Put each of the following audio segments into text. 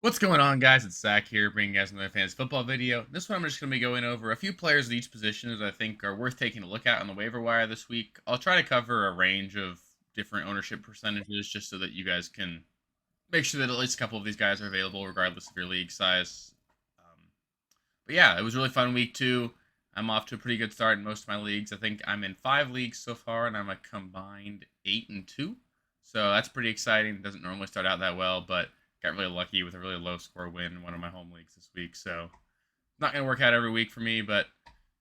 What's going on, guys? It's Zach here, bringing you guys another fantasy football video. This one, I'm just going to be going over a few players at each position that I think are worth taking a look at on the waiver wire this week. I'll try to cover a range of different ownership percentages just so that you guys can make sure that at least a couple of these guys are available, regardless of your league size. But yeah, it was a really fun week too. I'm off to a pretty good start in most of my leagues. I think I'm in 5 leagues so far, and I'm a combined 8-2. So that's pretty exciting. It doesn't normally start out that well, but got really lucky with a really low score win in one of my home leagues this week. So not going to work out every week for me, but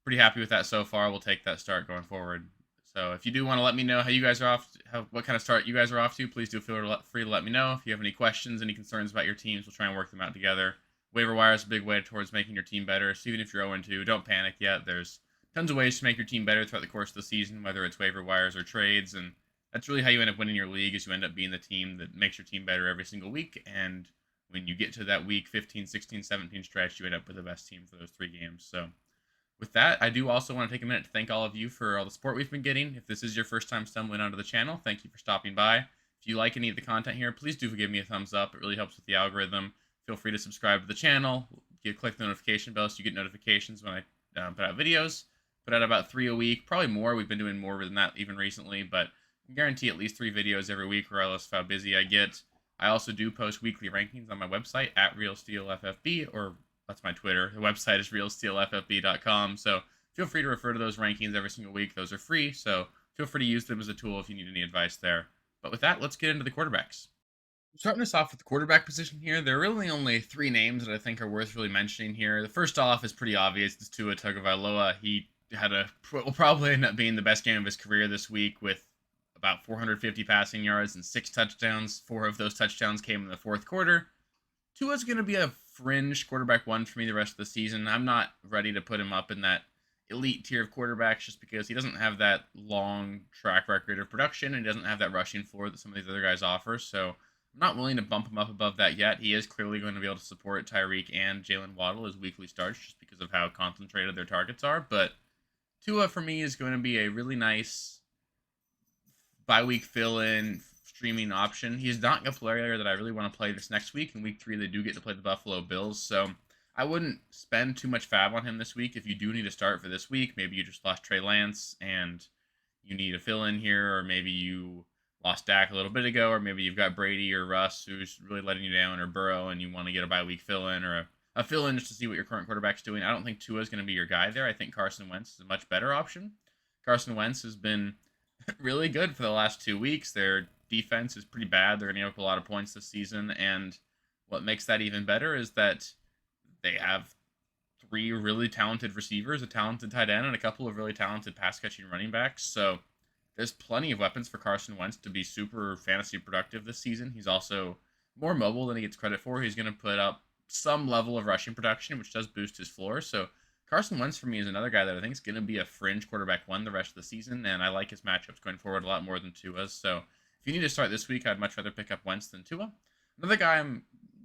pretty happy with that so far. We'll take that start going forward. So if you do want to let me know how you guys are off, what kind of start you guys are off to, please do feel free to let me know. If you have any questions, any concerns about your teams, we'll try and work them out together. Waiver wire is a big way towards making your team better. So even if you're 0-2, don't panic yet. There's tons of ways to make your team better throughout the course of the season, whether it's waiver wires or trades. And that's really how you end up winning your league, is you end up being the team that makes your team better every single week. And when you get to that week 15, 16, 17 stretch, you end up with the best team for those 3 games. So with that, I do also want to take a minute to thank all of you for all the support we've been getting. If this is your first time stumbling onto the channel, thank you for stopping by. If you like any of the content here, please do give me a thumbs up. It really helps with the algorithm. Feel free to subscribe to the channel. Click the notification bell so you get notifications when I put out videos. Put out about 3 a week, probably more. We've been doing more than that even recently, but I guarantee at least 3 videos every week, regardless of how busy I get. I also do post weekly rankings on my website at RealSteelFFB, or that's my Twitter. The website is realsteelffb.com. So feel free to refer to those rankings every single week. Those are free, so feel free to use them as a tool if you need any advice there. But with that, let's get into the quarterbacks. Starting us off with the quarterback position here, there are really only 3 names that I think are worth really mentioning here. The first off is pretty obvious. It's Tua Tagovailoa. He will probably end up being the best game of his career this week with about 450 passing yards and 6 touchdowns. 4 of those touchdowns came in the fourth quarter. Tua's going to be a fringe quarterback 1 for me the rest of the season. I'm not ready to put him up in that elite tier of quarterbacks just because he doesn't have that long track record of production and he doesn't have that rushing floor that some of these other guys offer. So I'm not willing to bump him up above that yet. He is clearly going to be able to support Tyreek and Jalen Waddle as weekly starts just because of how concentrated their targets are. But Tua for me is going to be a really nice bye-week fill-in streaming option. He's not a player that I really want to play this next week. In week 3, they do get to play the Buffalo Bills, so I wouldn't spend too much fab on him this week. If you do need a start for this week, maybe you just lost Trey Lance and you need a fill-in here, or maybe you lost Dak a little bit ago, or maybe you've got Brady or Russ who's really letting you down, or Burrow, and you want to get a bye-week fill-in or a fill-in just to see what your current quarterback's doing. I don't think Tua is going to be your guy there. I think Carson Wentz is a much better option. Carson Wentz has been really good for the last 2 weeks. Their defense is pretty bad. They're going to give up a lot of points this season. And what makes that even better is that they have 3 really talented receivers, a talented tight end, and a couple of really talented pass catching running backs. So there's plenty of weapons for Carson Wentz to be super fantasy productive this season. He's also more mobile than he gets credit for. He's going to put up some level of rushing production, which does boost his floor. So Carson Wentz for me is another guy that I think is going to be a fringe quarterback 1 the rest of the season, and I like his matchups going forward a lot more than Tua's. So if you need to start this week, I'd much rather pick up Wentz than Tua. Another guy I'm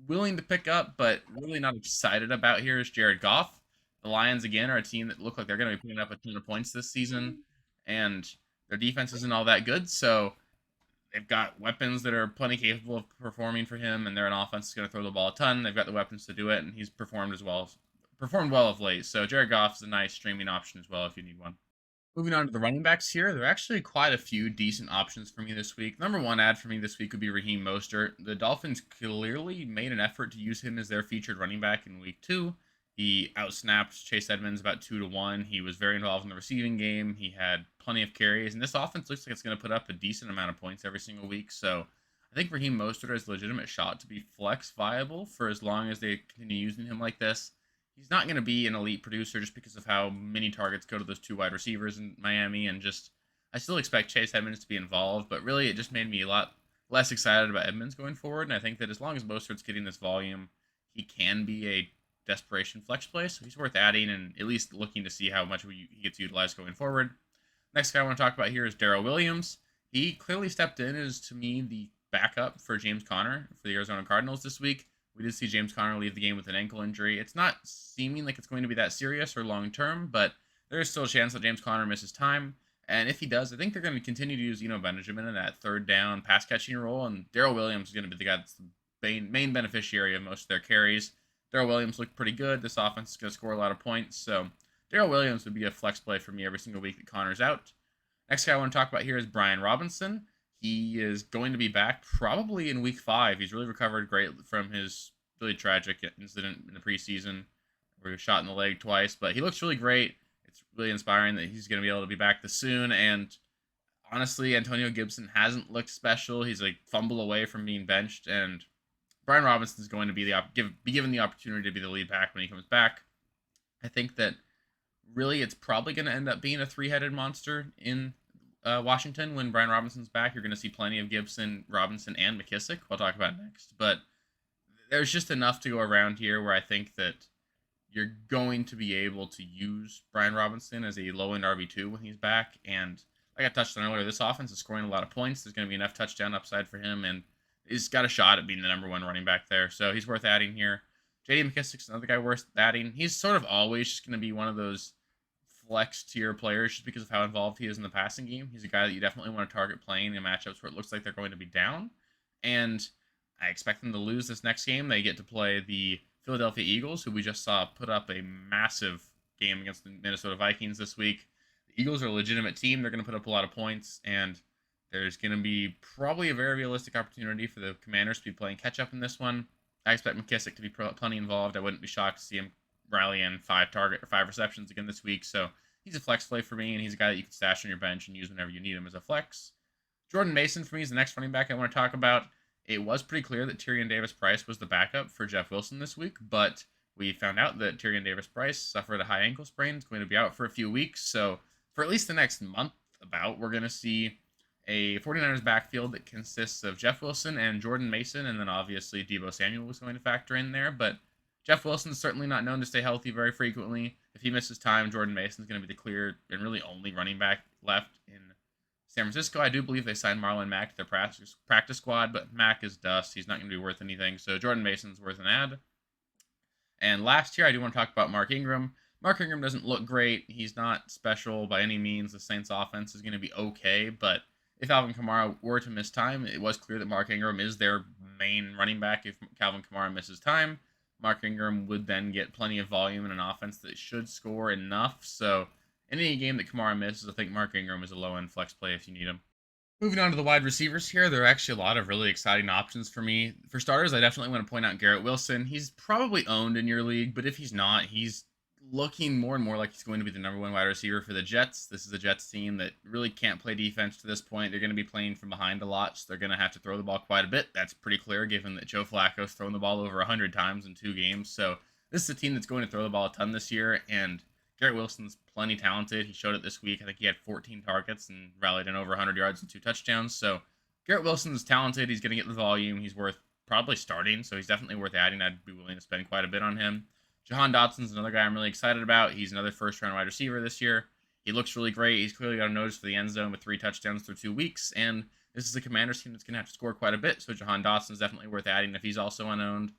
willing to pick up, but really not excited about here is Jared Goff. The Lions, again, are a team that look like they're going to be putting up a ton of points this season, and their defense isn't all that good, so they've got weapons that are plenty capable of performing for him, and they're an offense that's going to throw the ball a ton. They've got the weapons to do it, and he's performed well of late. So Jared Goff is a nice streaming option as well if you need one. Moving on to the running backs here, there are actually quite a few decent options for me this week. Number 1 ad for me this week would be Raheem Mostert. The Dolphins clearly made an effort to use him as their featured running back in week 2. He outsnapped Chase Edmonds about 2-1. He was very involved in the receiving game. He had plenty of carries, and this offense looks like it's going to put up a decent amount of points every single week. So I think Raheem Mostert has a legitimate shot to be flex viable for as long as they continue using him like this. He's not going to be an elite producer just because of how many targets go to those 2 wide receivers in Miami, and just I still expect Chase Edmonds to be involved, but really it just made me a lot less excited about Edmonds going forward. And I think that as long as Mostert's getting this volume, he can be a desperation flex play, so he's worth adding and at least looking to see how much he gets utilized going forward. Next guy I want to talk about here is Darrell Williams. He clearly stepped in as, to me, the backup for James Conner for the Arizona Cardinals this week. We did see James Conner leave the game with an ankle injury. It's not seeming like it's going to be that serious or long term, but there is still a chance that James Conner misses time. And if he does, I think they're going to continue to use Benjamin in that third down pass catching role. And Darrell Williams is going to be the guy that's main beneficiary of most of their carries. Darrell Williams looked pretty good. This offense is going to score a lot of points, so Darrell Williams would be a flex play for me every single week that Connor's out. Next guy I want to talk about here is Brian Robinson. He is going to be back probably in week 5. He's really recovered great from his really tragic incident in the preseason where he was shot in the leg twice, but he looks really great. It's really inspiring that he's going to be able to be back this soon, and honestly, Antonio Gibson hasn't looked special. He's like fumble away from being benched, and Brian Robinson is going to be be given the opportunity to be the lead back when he comes back. I think that really it's probably going to end up being a three-headed monster in Washington when Brian Robinson's back. You're going to see plenty of Gibson, Robinson, and McKissick. We'll talk about next, but there's just enough to go around here where I think that you're going to be able to use Brian Robinson as a low-end RB2 when he's back, and like I touched on earlier, this offense is scoring a lot of points. There's going to be enough touchdown upside for him, and he's got a shot at being the number 1 running back there. So he's worth adding here. J.D. McKissick's another guy worth adding. He's sort of always just going to be one of those flex tier players just because of how involved he is in the passing game. He's a guy that you definitely want to target playing in matchups where it looks like they're going to be down. And I expect them to lose this next game. They get to play the Philadelphia Eagles, who we just saw put up a massive game against the Minnesota Vikings this week. The Eagles are a legitimate team. They're going to put up a lot of points, and there's going to be probably a very realistic opportunity for the Commanders to be playing catch-up in this one. I expect McKissick to be plenty involved. I wouldn't be shocked to see him rally in 5 receptions again this week, so he's a flex play for me, and he's a guy that you can stash on your bench and use whenever you need him as a flex. Jordan Mason for me is the next running back I want to talk about. It was pretty clear that Tyrion Davis-Price was the backup for Jeff Wilson this week, but we found out that Tyrion Davis-Price suffered a high ankle sprain. He's going to be out for a few weeks, so for at least the next month we're going to see a 49ers backfield that consists of Jeff Wilson and Jordan Mason, and then obviously Deebo Samuel was going to factor in there, but Jeff Wilson's certainly not known to stay healthy very frequently. If he misses time, Jordan Mason's going to be the clear and really only running back left in San Francisco. I do believe they signed Marlon Mack to their practice squad, but Mack is dust. He's not going to be worth anything, so Jordan Mason's worth an add. And last year, I do want to talk about Mark Ingram. Mark Ingram doesn't look great. He's not special by any means. The Saints offense is going to be okay, but if Alvin Kamara were to miss time, it was clear that Mark Ingram is their main running back. If Calvin Kamara misses time, Mark Ingram would then get plenty of volume in an offense that should score enough. So in any game that Kamara misses, I think Mark Ingram is a low-end flex play if you need him. Moving on to the wide receivers here, there are actually a lot of really exciting options for me. For starters, I definitely want to point out Garrett Wilson. He's probably owned in your league, but if he's not, he's looking more and more like he's going to be the number 1 wide receiver for the Jets. This is a Jets team that really can't play defense to this point. They're going to be playing from behind a lot, so they're going to have to throw the ball quite a bit. That's pretty clear given that Joe Flacco's thrown the ball over 100 times in 2 games. So this is a team that's going to throw the ball a ton this year, and Garrett Wilson's plenty talented. He showed it this week. I think he had 14 targets and rallied in over 100 yards and 2 touchdowns. So Garrett Wilson's talented. He's going to get the volume. He's worth probably starting, so he's definitely worth adding. I'd be willing to spend quite a bit on him. Jahan Dotson's another guy I'm really excited about. He's another first-round wide receiver this year. He looks really great. He's clearly got a notice for the end zone with 3 touchdowns through 2 weeks, and this is a Commanders team that's going to have to score quite a bit, so Jahan Dotson's definitely worth adding if he's also unowned.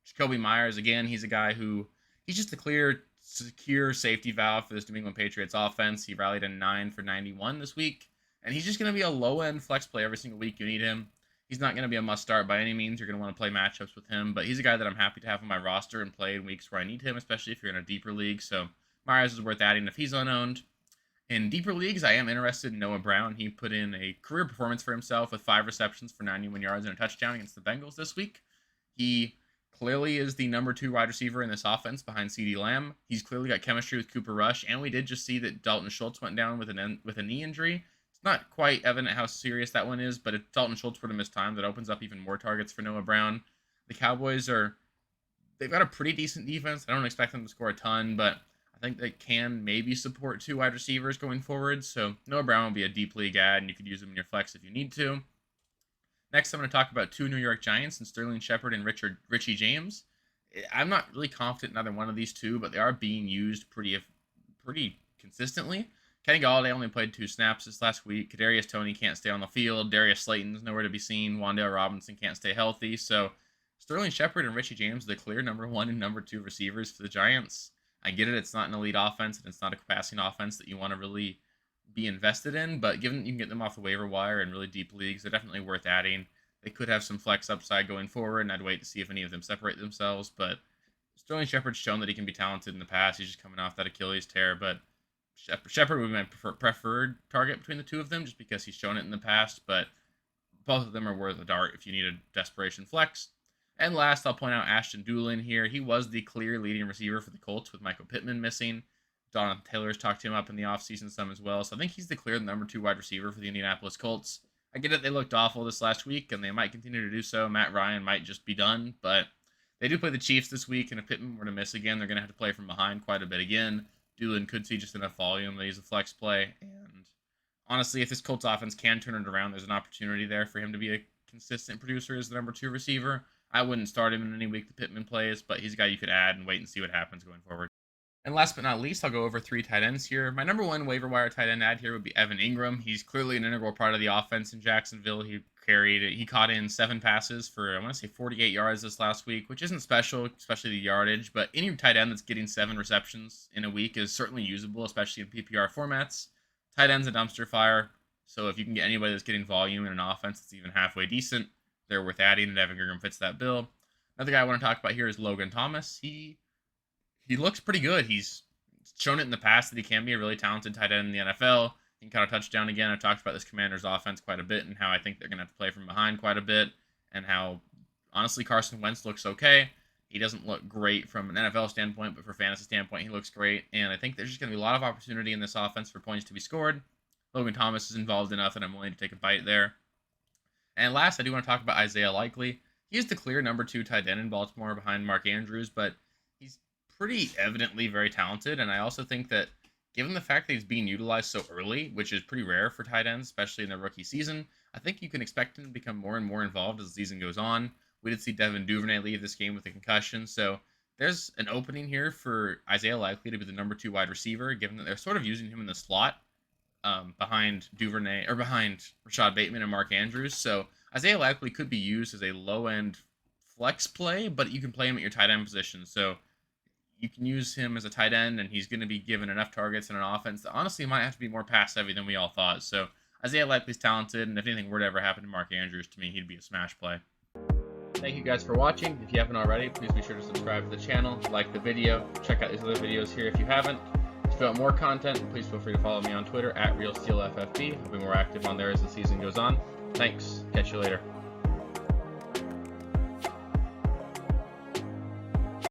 Jacoby Myers, again, he's a guy who, he's just a clear, secure safety valve for this New England Patriots offense. He rallied in 9 for 91 this week, and he's just going to be a low-end flex play every single week you need him. He's not going to be a must-start by any means. You're going to want to play matchups with him, but he's a guy that I'm happy to have on my roster and play in weeks where I need him, especially if you're in a deeper league. So Myers is worth adding if he's unowned. In deeper leagues, I am interested in Noah Brown. He put in a career performance for himself with 5 receptions for 91 yards and a touchdown against the Bengals this week. He clearly is the number 2 wide receiver in this offense behind CeeDee Lamb. He's clearly got chemistry with Cooper Rush, and we did just see that Dalton Schultz went down with a knee injury. Not quite evident how serious that one is, but if Dalton Schultz were to miss time, that opens up even more targets for Noah Brown. The Cowboys they've got a pretty decent defense. I don't expect them to score a ton, but I think they can maybe support 2 wide receivers going forward. So Noah Brown will be a deep league ad, and you could use him in your flex if you need to. Next, I'm going to talk about 2 New York Giants and Sterling Shepard and Richie James. I'm not really confident in either one of these 2, but they are being used pretty consistently. Kenny Golladay only played 2 snaps this last week. Kadarius Toney can't stay on the field. Darius Slayton's nowhere to be seen. Wan'Dale Robinson can't stay healthy. So Sterling Shepard and Richie James are the clear number 1 and number 2 receivers for the Giants. I get it. It's not an elite offense, and it's not a passing offense that you want to really be invested in. But given that you can get them off the waiver wire in really deep leagues, they're definitely worth adding. They could have some flex upside going forward, and I'd wait to see if any of them separate themselves. But Sterling Shepard's shown that he can be talented in the past. He's just coming off that Achilles tear, but Shepard would be my preferred target between the two of them just because he's shown it in the past, but both of them are worth a dart if you need a desperation flex. And last, I'll point out Ashton Dulin here. He was the clear leading receiver for the Colts with Michael Pittman missing. Jonathan Taylor's talked him up in the offseason some as well, so I think he's the clear number 2 wide receiver for the Indianapolis Colts. I get it, they looked awful this last week, and they might continue to do so. Matt Ryan might just be done, but they do play the Chiefs this week, and if Pittman were to miss again, they're going to have to play from behind quite a bit again. Dulin could see just enough volume that he's a flex play, and honestly, if this Colts offense can turn it around, there's an opportunity there for him to be a consistent producer as the number 2 receiver. I wouldn't start him in any week that Pittman plays, but he's a guy you could add and wait and see what happens going forward. And last but not least, I'll go over 3 tight ends here. My number 1 waiver wire tight end add here would be Evan Ingram. He's clearly an integral part of the offense in Jacksonville. He caught in 7 passes for, I want to say, 48 yards this last week, which isn't special, especially the yardage, but any tight end that's getting 7 receptions in a week is certainly usable, especially in PPR formats. Tight end's a dumpster fire, so if you can get anybody that's getting volume in an offense that's even halfway decent, they're worth adding, and Evan Ingram fits that bill. Another guy I want to talk about here is Logan Thomas. He looks pretty good. He's shown it in the past that he can be a really talented tight end in the NFL. He can kind of touchdown again. I've talked about this Commanders offense quite a bit and how I think they're going to have to play from behind quite a bit, and how, honestly, Carson Wentz looks okay. He doesn't look great from an NFL standpoint, but for fantasy standpoint, he looks great. And I think there's just going to be a lot of opportunity in this offense for points to be scored. Logan Thomas is involved enough that I'm willing to take a bite there. And last, I do want to talk about Isaiah Likely. He is the clear number 2 tight end in Baltimore behind Mark Andrews, but he's pretty evidently very talented. And I also think that given the fact that he's being utilized so early, which is pretty rare for tight ends, especially in their rookie season, I think you can expect him to become more and more involved as the season goes on. We did see Devin Duvernay leave this game with a concussion, so there's an opening here for Isaiah Likely to be the number 2 wide receiver, given that they're sort of using him in the slot behind Duvernay, or behind Rashad Bateman and Mark Andrews. So Isaiah Likely could be used as a low-end flex play, but you can play him at your tight end position. So you can use him as a tight end, and he's going to be given enough targets in an offense that honestly might have to be more pass-heavy than we all thought. So Isaiah Likely's talented, and if anything were to ever happen to Mark Andrews, to me, he'd be a smash play. Thank you guys for watching. If you haven't already, please be sure to subscribe to the channel, like the video, check out these other videos here if you haven't. If you want more content, please feel free to follow me on Twitter at RealSteelFFB. I'll be more active on there as the season goes on. Thanks. Catch you later.